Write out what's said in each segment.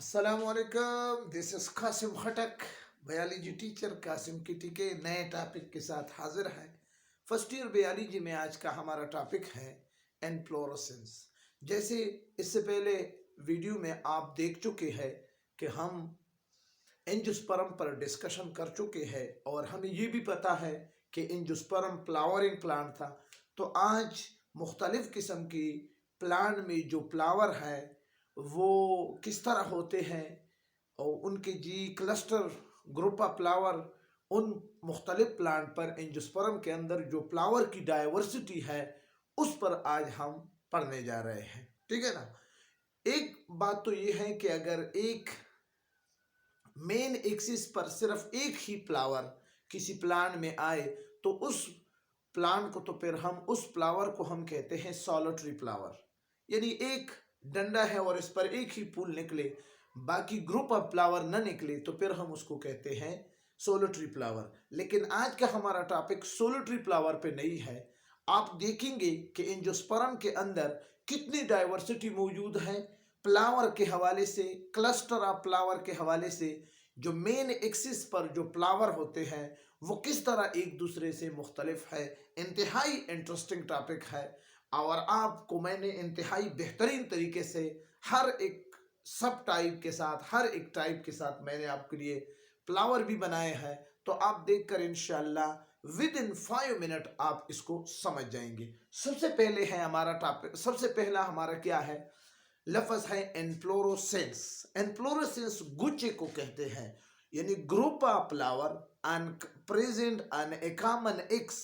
अस्सलामुअलैकुम, this is Qasim Khattak, biology teacher Qasim किटी के नए टॉपिक के साथ हाजिर है। फर्स्ट ईयर बयालॉजी में आज का हमारा टॉपिक है एनफ्लोरेसेंस। जैसे इससे पहले वीडियो में आप देख चुके हैं कि हम एंजियोस्पर्म पर डिस्कशन कर चुके हैं और हमें ये भी पता है कि एंजियोस्पर्म फ्लावरिंग प्लांट था। तो आज मुख्तलिफ किस्म की प्लांट में जो फ्लावर है वो किस तरह होते हैं और उनके जी क्लस्टर ग्रुप ऑफ फ्लावर, उन मुख्तलिफ प्लांट पर एंजियोस्पर्म के अंदर जो फ्लावर की डाइवर्सिटी है उस पर आज हम पढ़ने जा रहे हैं। ठीक है ना। एक बात तो ये है कि अगर एक मेन एक्सिस पर सिर्फ एक ही फ्लावर किसी प्लांट में आए तो उस प्लांट को, तो फिर हम उस फ्लावर को हम कहते हैं सॉलिटरी फ्लावर। यानी एक डंडा है और इस पर एक ही फूल निकले, बाकी ग्रुप ऑफ फ्लावर न निकले, तो फिर हम उसको कहते हैं सोलिटरी फ्लावर। लेकिन आज का हमारा टॉपिक सोलिटरी फ्लावर पे नहीं है। आप देखेंगे कि एंजियोस्पर्म के अंदर कितनी डाइवर्सिटी मौजूद है फ्लावर के हवाले से, क्लस्टर ऑफ फ्लावर के हवाले से। जो मेन एक्सिस पर जो फ्लावर होते हैं वो किस तरह एक दूसरे से मुख्तलिफ है। इंतहाई इंटरेस्टिंग टॉपिक है और आपको मैंने इंतहाई बेहतरीन तरीके से हर एक सब टाइप के साथ, हर एक टाइप के साथ मैंने आपके लिए फ्लावर भी बनाए हैं। तो आप देखकर इंशाल्लाह विद इन 5 मिनट आप इसको समझ जाएंगे। सबसे पहले है हमारा टॉपिक, सबसे पहला हमारा क्या है, लफ्ज है एनफ्लोरोसेंस। एनफ्लोरोसेंस गुच्छे को कहते हैं, यानी group of flower present on a common x.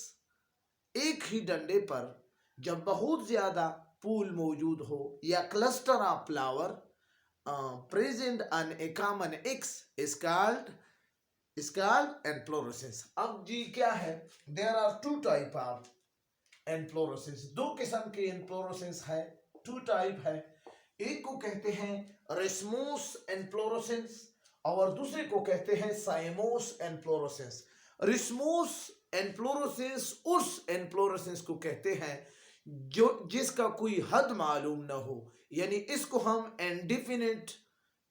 एक ही डंडे पर जब बहुत ज्यादा फूल मौजूद हो या cluster of flower present on a common axis is called inflorescence. अब जी क्या है, there are two type of inflorescence. दो किस्म के एनफ्लोरोसेंस है, टू टाइप है। एक को कहते हैं रेसमोस एनफ्लोरोसेंस और दूसरे को कहते हैं साइमोस एनफ्लोरोसेंस। रिस्मोस एनफ्लोरोसेंस उस एनफ्लोरोसेंस को कहते हैं जो जिसका कोई हद मालूम न हो, यानी इसको हम एंडिफिनिट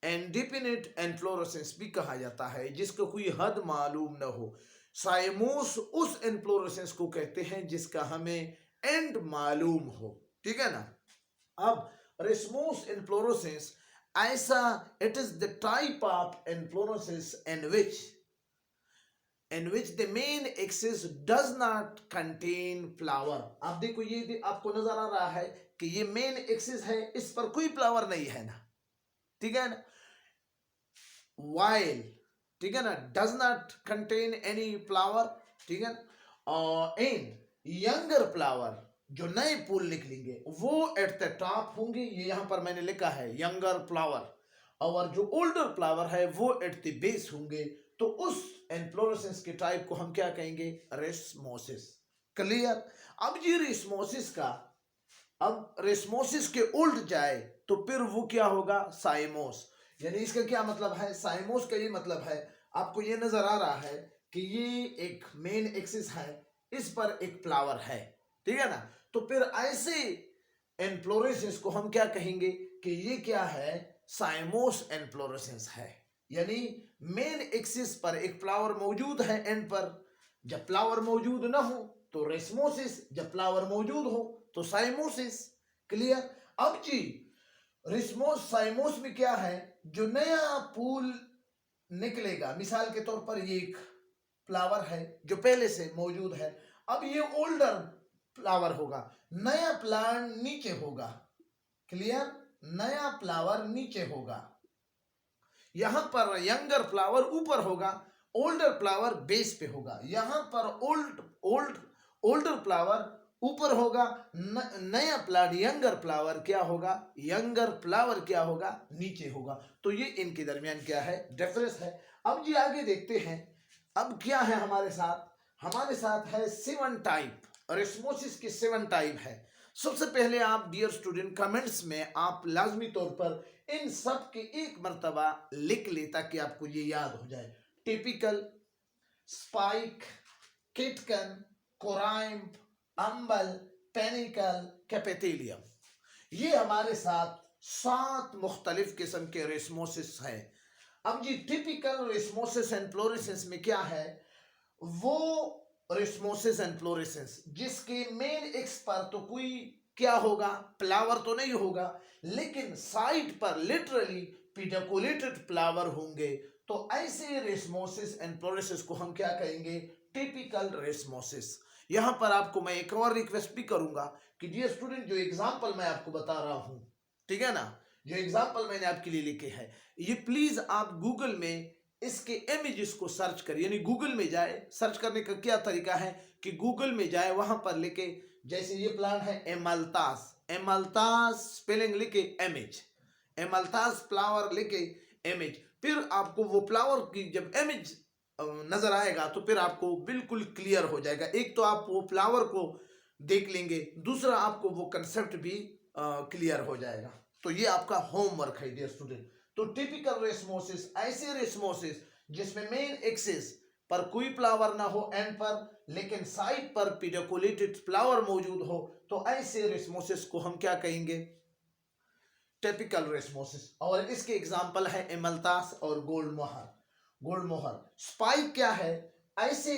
एनफ्लोरोसेंस भी कहा जाता है, जिसका कोई हद मालूम न हो। साइमोस उस एनफ्लोरोसेंस को कहते हैं जिसका हमें एंड मालूम हो। ठीक है ना। अब रेसमोस इनफ्लोरोसेंस ऐसा, it is the type of inflorescence in which the main axis does not contain flower। आप देखो, ये आपको नजर आ रहा है कि ये मेन एक्सिस है, इस पर कोई फ्लावर नहीं है ना। ठीक है ना। while, ठीक है ना, does not contain any flower। ठीक है ना। एंड यंगर फ्लावर, जो नए फूल निकलेंगे वो एट द टॉप होंगे। ये यहां पर मैंने लिखा है यंगर फ्लावर, और जो ओल्डर फ्लावर है वो एट द बेस होंगे। तो उस एनफ्लोरेसेंस के टाइप को हम क्या कहेंगे, रेसमोसिस। क्लियर। अब ये रेसमोसिस का, अब रेसमोसिस के उल्ट जाए तो फिर वो क्या होगा, साइमोस। यानी इसका क्या मतलब है, साइमोस का ये मतलब है, आपको ये नजर आ रहा है कि ये एक मेन एक्सिस है, इस पर एक फ्लावर है। ठीक है ना। तो फिर ऐसे एनफ्लोरेसेंस को हम क्या कहेंगे कि ये क्या है, साइमोस एनफ्लोरेसेंस है। यानी मेन एक्सिस पर एक फ्लावर मौजूद है एंड पर। जब फ्लावर मौजूद ना हो तो रेसमोसिस, जब फ्लावर मौजूद हो तो साइमोसिस। क्लियर। अब जी रिस्मोस साइमोस में क्या है, जो नया फूल निकलेगा, मिसाल के तौर पर ये एक फ्लावर है जो पहले से मौजूद है, अब ये ओल्डर फ्लावर होगा, नया प्लांट नीचे होगा। क्लियर। नया फ्लावर नीचे होगा, यहां पर यंगर फ्लावर ऊपर होगा, ओल्डर फ्लावर बेस पे होगा। यहां पर ओल्डर फ्लावर ऊपर होगा, नया प्लांट यंगर फ्लावर क्या होगा, यंगर फ्लावर क्या होगा, नीचे होगा। तो ये इनके दरमियान क्या है, डिफरेंस है। अब जी आगे देखते हैं, अब क्या है हमारे साथ है 7 टाइप। रेसमोसिस के 7 टाइप है। सबसे पहले आप डियर स्टूडेंट कमेंट्स में आप लाजमी तौर पर इन सब के एक मर्तबा लिख ले ताकि आपको ये याद हो जाए। टिपिकल, स्पाइक, किटकन, कोराइम्प, अंबल, पेनिकल, कैपेटेलियम। ये हमारे साथ 7 मुख्तलिफ किस्म के रेसमोसिस हैं। अब जी टिपिकल रेसमोसिस एंड फ्लोरेसेंस में क्या है, वो रेसमोसिस एंड फ्लोरेसेंस जिसके मेन एक्स पर तो कोई क्या होगा, फ्लावर तो नहीं होगा, लेकिन साइड पर लिटरली पिडिकुलेटेड फ्लावर होंगे। तो ऐसे रेसमोसिस एंड फ्लोरेसेंस को हम क्या कहेंगे, टिपिकल रेसमोसिस। यहां पर आपको मैं एक और रिक्वेस्ट भी करूंगा कि डियर स्टूडेंट, जो एग्जांपल मैं आपको बता रहा हूं, ठीक है ना, जो एग्जांपल मैंने आपके लिए लिखे हैं, ये प्लीज आप गूगल में इसके इमेजेस को सर्च करिए। यानी गूगल में जाए, सर्च करने का क्या तरीका है कि गूगल में जाए, वहां पर लिखे, जैसे ये प्लांट है एमल्तास, एमल्तास स्पेलिंग लिखे इमेज, एमल्तास फ्लावर लिखे इमेज, फिर आपको वो फ्लावर की जब इमेज नजर आएगा तो फिर आपको बिल्कुल क्लियर हो जाएगा। एक तो आप वो फ्लावर को देख लेंगे, दूसरा आपको वो कंसेप्ट भी क्लियर हो जाएगा। तो ये आपका होमवर्क है डियर स्टूडेंट। तो टिपिकल रेसमोसिस ऐसे रेसमोसिस जिसमें मेन एक्सिस पर कोई फ्लावर ना हो एंड पर, लेकिन साइड पर पिडिकुलेटेड फ्लावर मौजूद हो, तो ऐसे रेसमोसिस को हम क्या कहेंगे, टिपिकल रेसमोसिस। और इसके एग्जांपल है एमल्तास और गोल्ड मोहर। गोल्ड मोहर स्पाइक क्या है, ऐसे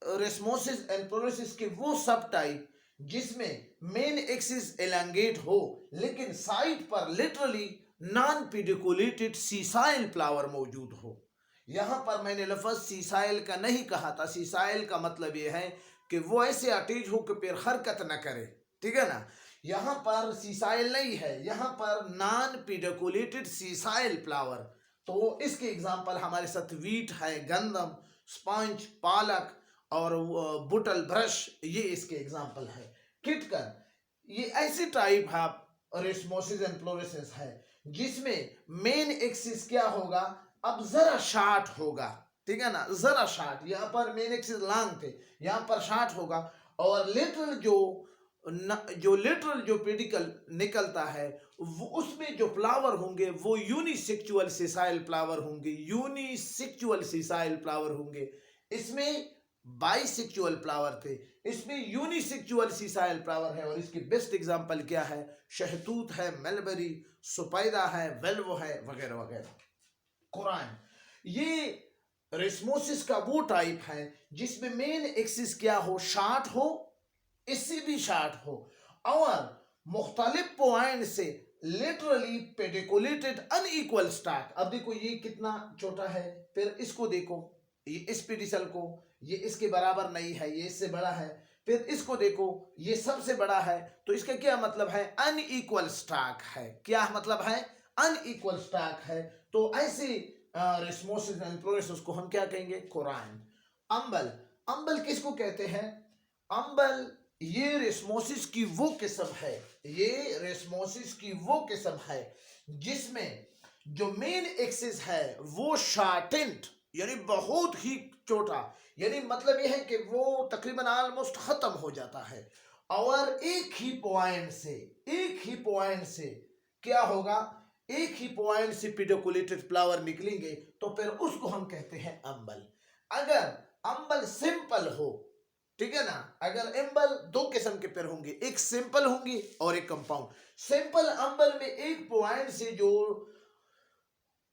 रेसमोसिस एंड फ्लोरेसिस के वो सब टाइप जिसमें मेन एक्सिस एलांगेट हो, लेकिन साइड पर लिटरली नॉन पिडिकुलेटेड सीसाइल फ्लावर मौजूद हो। यहां पर मैंने लफ्ज सीसाइल का नहीं कहा था। सीसाइल का मतलब यह है कि वो ऐसे अटैच हो कि फिर हरकत न करे, ठीक है ना। यहां पर सीसाइल नहीं है, यहां पर नॉन पिडिकुलेटेड सीसाइल फ्लावर। तो इसके एग्जांपल हमारे साथ वीट है, गंदम, स्पंज, पालक और बुटल ब्रश, ये इसके एग्जांपल है। किटकर, ये ऐसे टाइप है रेसमोसिस एंड फ्लोरेसेंस है जिसमें मेन एक्सिस क्या होगा, अब जरा शार्ट होगा, ठीक है ना, जरा शार्ट। यहाँ पर मेन एक्सिस लॉन्ग थे, यहाँ पर शार्ट होगा, और लिटरल जो लिटरल जो पेडिकल निकलता है वो उसमें जो फ्लावर होंगे वो यूनिसेक्सुअल सिसाइल फ्लावर होंगे, यूनिसेक्सुअल सिसाइल फ्लावर होंगे। इसमें बाइसेक्सुअल फ्लावर थे, इसमें यूनिसेक्सुअल सिसाइल फ्लावर है। और इसकी बेस्ट एग्जांपल क्या है, शहतूत है, मलबरी, सुपैदा है, वेल्वो है, वगैरह वगैरह। कुरान, ये रेसमोसिस का वो टाइप है जिसमें मेन एक्सिस क्या हो, शार्ट हो, इससे भी शार्ट हो, और मुख्तलिफ पॉइंट से लिटरली पेडिकुलेटेड अनइक्वल स्टैक। अब देखो ये कितना छोटा है, फिर इसको देखो, ये इस पेडिसल को, ये इसके बराबर नहीं है, ये इससे बड़ा है, फिर इसको देखो, ये सबसे बड़ा है। तो इसका क्या मतलब है, अनइक्वल स्टैक है। क्या मतलब है, अनइक्वल स्टैक है। तो ऐसे रेसमोसिस एंड फ्लोरेसेंस को हम क्या कहेंगे, कुरान। अंबल, अंबल किसको कहते हैं, अंबल ये रेसमोसिस की वो किस्म है, ये रेसमोसिस की वो किस्म है जिसमें जो मेन एक्सिस है वो शार्टेंड, यानी बहुत ही छोटा, यानी मतलब ये है कि वो तकरीबन ऑलमोस्ट खत्म हो जाता है, और एक ही पॉइंट से क्या होगा, एक ही पॉइंट से पिडिकुलेटेड फ्लावर निकलेंगे, तो फिर उसको हम कहते हैं अंबल। अगर अंबल सिंपल हो, ठीक है ना, अगर अंबल दो किस्म के पेड़ होंगे, एक सिंपल होंगे और एक कंपाउंड। सिंपल अंबल में एक पॉइंट से जो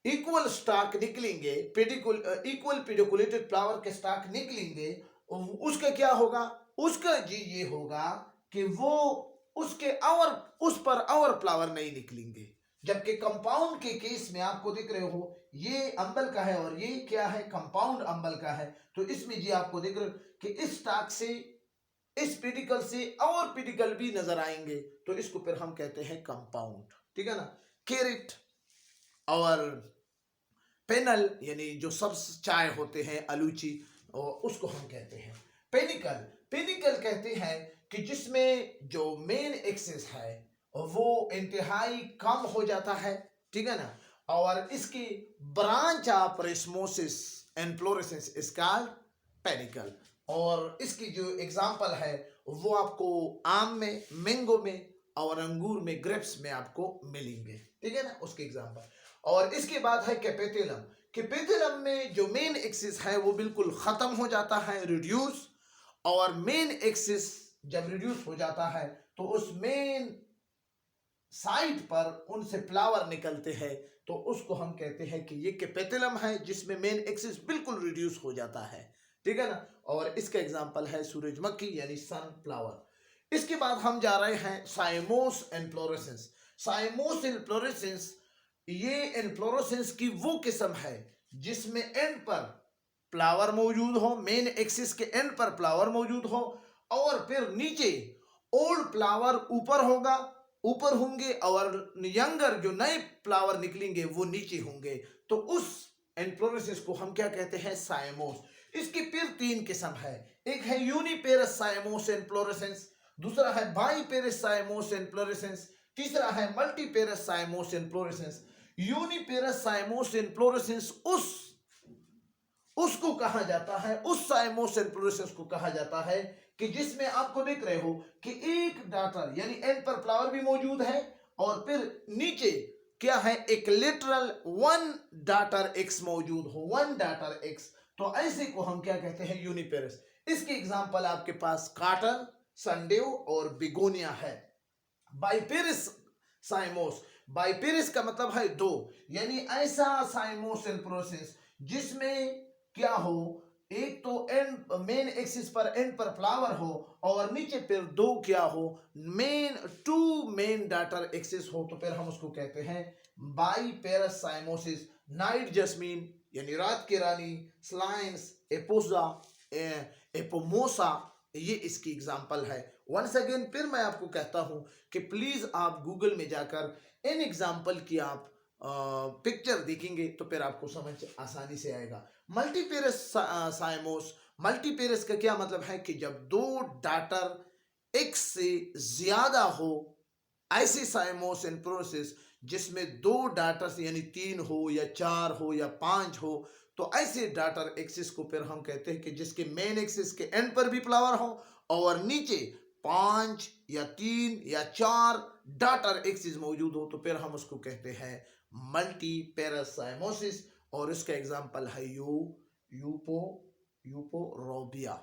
इक्वल स्टॉक निकलेंगे, इक्वल पेडिकुलेटेड फ्लावर के स्टॉक निकलेंगे, उसका क्या होगा, उसका जी ये होगा कि वो उसके और उस पर और फ्लावर नहीं निकलेंगे। जबकि कंपाउंड के केस में आपको दिख रहे हो, ये अंबल का है और ये क्या है, कंपाउंड अंबल का है। तो इसमें जी आपको दिख रहे हो कि इस स्टॉक से, इस पेडिकल से और पेडिकल भी नजर आएंगे, तो इसको फिर हम कहते हैं कंपाउंड, ठीक है ना। कैरेट और पेनल, यानी जो सब चाय होते हैं, अलूची, और उसको हम कहते हैं पेनिकल। पेनिकल कहते हैं कि जिसमें जो मेन एक्सिस है वो इंतहाई कम हो जाता है, ठीक है ना, और इसकी branch of racemose and florescence is called panicle. और इसकी जो एग्जांपल है वो आपको आम में, मैंगो में और अंगूर में, ग्रेप्स में आपको मिलेंगे, ठीक है ना, उसके एग्जांपल। और इसके बाद है कैपेटिलम। कैपेटिलम में जो मेन एक्सिस है वो बिल्कुल खत्म हो जाता है, रिड्यूस, और मेन एक्सिस जब रिड्यूस हो जाता है तो उस मेन साइड पर उनसे फ्लावर निकलते हैं तो उसको हम कहते हैं कि ये कैपेटिलम है, जिसमें मेन एक्सिस बिल्कुल रिड्यूस हो जाता है, ठीक है ना। और इसका एग्जांपल है सूरजमुखी यानी सनफ्लावर। इसके बाद हम जा रहे हैं साइमोस इन्फ्लोरेसेंस। साइमोस इन्फ्लोरेसेंस ये इन्फ्लोरेसेंस की वो किस्म है जिसमें एंड पर फ्लावर मौजूद हो, मेन एक्सिस के एंड पर फ्लावर मौजूद हो, और फिर नीचे ओल्ड फ्लावर ऊपर होंगे और यंगर जो नए फ्लावर निकलेंगे वो नीचे होंगे। तो उस इन्फ्लोरेसेंस को हम क्या कहते हैं? साइमोस। इसकी फिर तीन किस्म है। एक है यूनिपेरस साइमोस इन्फ्लोरेसेंस, दूसरा है बाईपेरस साइमोस इन्फ्लोरेसेंस, तीसरा है मल्टीपेरस साइमोस इन्फ्लोरेसेंस। यूनिपेरस साइमोस इन्फ्लोरेसेंस उसको कहा जाता है, उस साइमोस इन्फ्लोरेसेंस को कहा जाता है कि जिसमें आपको देख रहे हो कि एक डाटर यानी एंड पर फ्लावर भी मौजूद है और फिर नीचे क्या है? एक लिटरल वन डाटर एक्स मौजूद हो, वन डाटर एक्स। तो ऐसे को हम क्या कहते हैं? यूनिपेरस। इसके एग्जांपल आपके पास कॉटन, सनडेव और बिगोनिया है। बाइपेरिस साइमोस, बाइपेरिस का मतलब है दो, यानी ऐसा साइमोस इन्फ्लोरेसेंस जिसमें क्या हो? एक तो एंड मेन एक्सिस पर एंड पर फ्लावर हो और नीचे फिर दो क्या हो? टू मेन डाटर एक्सिस हो, तो फिर हम उसको कहते हैं बाईपेरस साइमोसिस। नाइट जस्मीन यानी रात की रानी, स्लाइन्स, एपोजा, एपोमोसा, ये इसकी एग्जांपल है। वंस अगेन फिर मैं आपको कहता हूं कि प्लीज आप गूगल में जाकर इन एग्जांपल की आप पिक्चर देखेंगे तो फिर आपको समझ आसानी से आएगा। मल्टीपेरस साइमोस, मल्टीपेरस का क्या मतलब है? कि जब दो डाटर एक से ज्यादा हो, ऐसे साइमोस इन्फ्लोरेसेंस जिसमें दो डाटर्स यानी तीन हो या चार हो या पांच हो, तो ऐसे डाटर एक्सिस को फिर हम कहते हैं कि जिसके मेन एक्सिस के एंड पर भी फ्लावर हो और नीचे पांच या तीन या चार डाटर एक्सिस मौजूद हो, तो फिर हम उसको कहते हैं मल्टीपेरस साइमोसिस। और इसका एग्जांपल है यूपो यूपोरोबिया,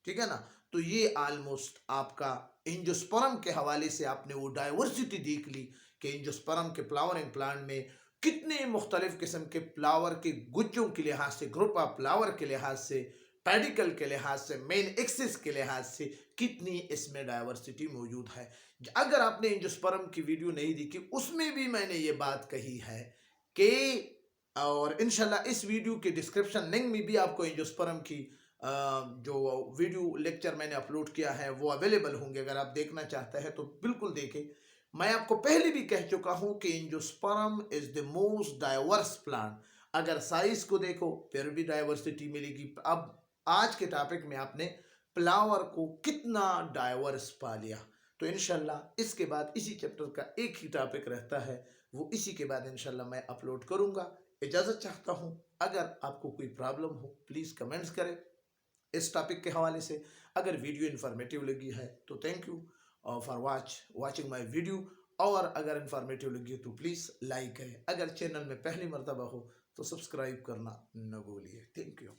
ठीक है ना। तो ये ऑलमोस्ट आपका एंजियोस्पर्म के हवाले से आपने वो डाइवर्सिटी देख ली कि एंजियोस्पर्म के फ्लावरिंग प्लांट में कितने मुख्तलिफ किस्म के फ्लावर के गुच्छों के लिहाज से, ग्रुप ऑफ फ्लावर के लिहाज से, पेडिकल के लिहाज से, मेन एक्सिस के लिहाज से कितनी इसमें डाइवर्सिटी मौजूद है। अगर आपने एंजियोस्पर्म की वीडियो नहीं देखी, उसमें भी मैंने ये बात कही है कि, और इंशाल्लाह इस वीडियो के डिस्क्रिप्शन लिंक में भी आपको एंजियोस्पर्म की जो वीडियो लेक्चर मैंने अपलोड किया है वो अवेलेबल होंगे। अगर आप देखना चाहते हैं तो बिल्कुल देखें। मैं आपको पहले भी कह चुका हूं कि angiosperm is the most diverse plant. अगर साइज को देखो फिर भी डाइवर्सिटी मिलेगी। अब आज के टॉपिक में आपने फ्लावर को कितना डाइवर्स पा लिया। तो इंशाल्लाह इसके बाद इसी चैप्टर का एक ही टॉपिक रहता है, वो इसी के बाद इंशाल्लाह मैं अपलोड करूंगा। इजाज़त चाहता हूं। अगर आपको कोई प्रॉब्लम हो प्लीज़ कमेंट्स करें इस टॉपिक के हवाले से। अगर वीडियो इन्फॉर्मेटिव लगी है तो thank you for watching my video. और अगर इन्फॉर्मेटिव लगी तो प्लीज़ लाइक करें। अगर चैनल में पहली मर्तबा हो तो सब्सक्राइब करना न भूलिए। Thank you.